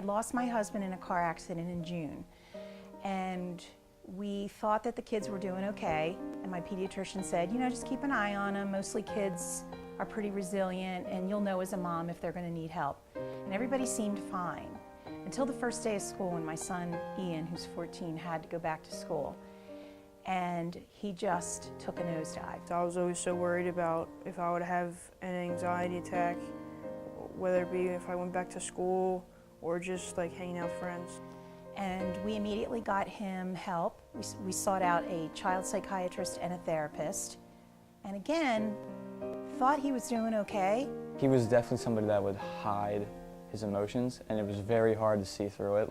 lost my husband in a car accident in June, and we thought that the kids were doing okay, and my pediatrician said, you know, just keep an eye on them. Mostly kids are pretty resilient, and you'll know as a mom if they're going to need help. And everybody seemed fine until the first day of school when my son Ian, who's 14, had to go back to school. And he just took a nosedive. I was always so worried about if I would have an anxiety attack, whether it be if I went back to school or just like hanging out with friends. And we immediately got him help. We sought out a child psychiatrist and a therapist. And again, thought he was doing okay. He was definitely somebody that would hide his emotions, and it was very hard to see through it.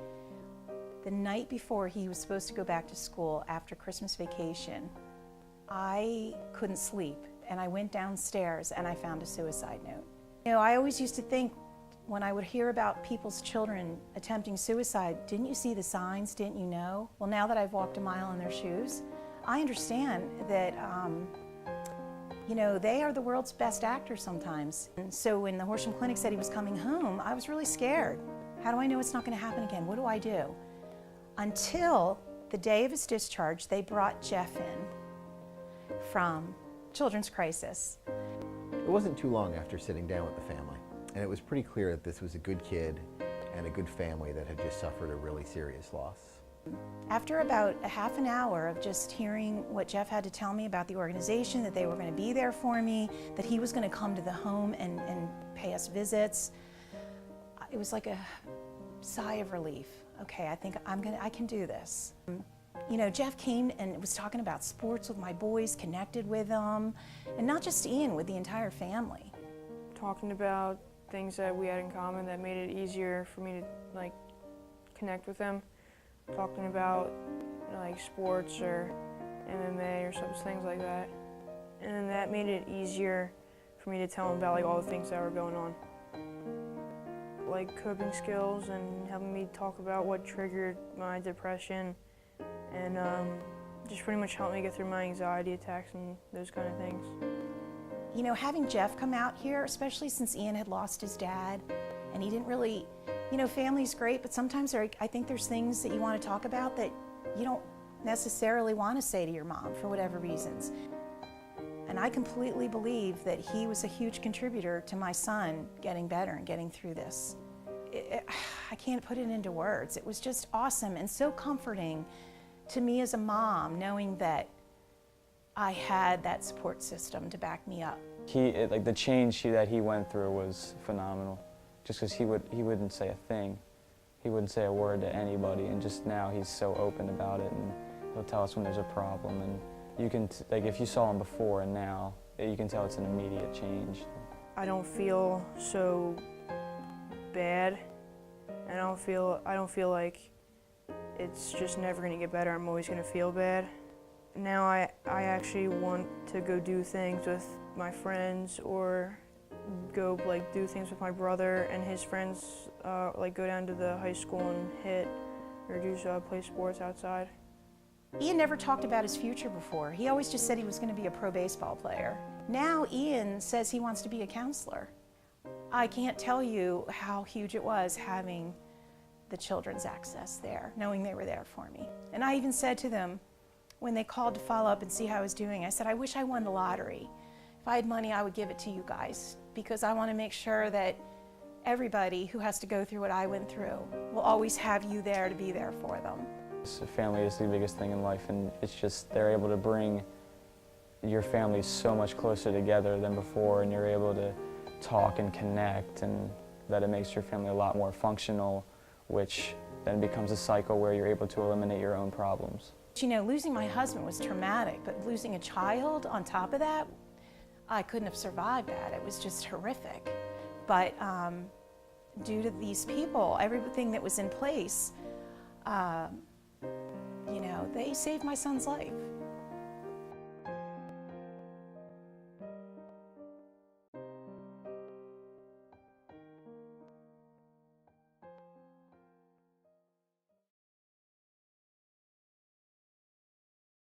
The night before he was supposed to go back to school after Christmas vacation, I couldn't sleep, and I went downstairs and I found a suicide note. You know, I always used to think when I would hear about people's children attempting suicide, didn't you see the signs, didn't you know? Well, now that I've walked a mile in their shoes, I understand that, you know, they are the world's best actors sometimes. And so when the Horsham Clinic said he was coming home, I was really scared. How do I know it's not going to happen again? What do I do? Until the day of his discharge, they brought Jeff in from Children's Crisis. It wasn't too long after sitting down with the family, and it was pretty clear that this was a good kid and a good family that had just suffered a really serious loss. After about a half an hour of just hearing what Jeff had to tell me about the organization, that they were going to be there for me, that he was going to come to the home and pay us visits, it was like a sigh of relief. Okay, I think I can do this. You know, Jeff came and was talking about sports with my boys, connected with them, and not just Ian, with the entire family. Talking about things that we had in common that made it easier for me to like connect with them. Talking about like sports or MMA or such things like that. And that made it easier for me to tell them about like all the things that were going on. Like coping skills and helping me talk about what triggered my depression, and just pretty much helped me get through my anxiety attacks and those kind of things. You know, having Jeff come out here, especially since Ian had lost his dad, and he didn't really, you know, family's great, but sometimes I think there's things that you want to talk about that you don't necessarily want to say to your mom for whatever reasons. And I completely believe that he was a huge contributor to my son getting better and getting through this. I can't put it into words. It was just awesome and so comforting to me as a mom, knowing that I had that support system to back me up. Like the change that he went through was phenomenal. Just because he wouldn't say a thing. He wouldn't say a word to anybody, and just now he's so open about it, and he'll tell us when there's a problem. And you can, like if you saw him before and now, you can tell it's an immediate change. I don't feel so bad, and I don't feel like it's just never going to get better. I'm always going to feel bad. Now I actually want to go do things with my friends, or go like do things with my brother and his friends, like go down to the high school and hit or do play sports outside. Ian never talked about his future before. He always just said he was going to be a pro baseball player. Now Ian says he wants to be a counselor. I can't tell you how huge it was having the children's access there, knowing they were there for me. And I even said to them, when they called to follow up and see how I was doing, I said, I wish I won the lottery. If I had money, I would give it to you guys, because I want to make sure that everybody who has to go through what I went through will always have you there to be there for them. Family is the biggest thing in life, and it's just they're able to bring your family so much closer together than before, and you're able to talk and connect, and that it makes your family a lot more functional, which then becomes a cycle where you're able to eliminate your own problems. You know, losing my husband was traumatic, but losing a child on top of that, I couldn't have survived that. It was just horrific. But due to these people, everything that was in place, you know, they saved my son's life.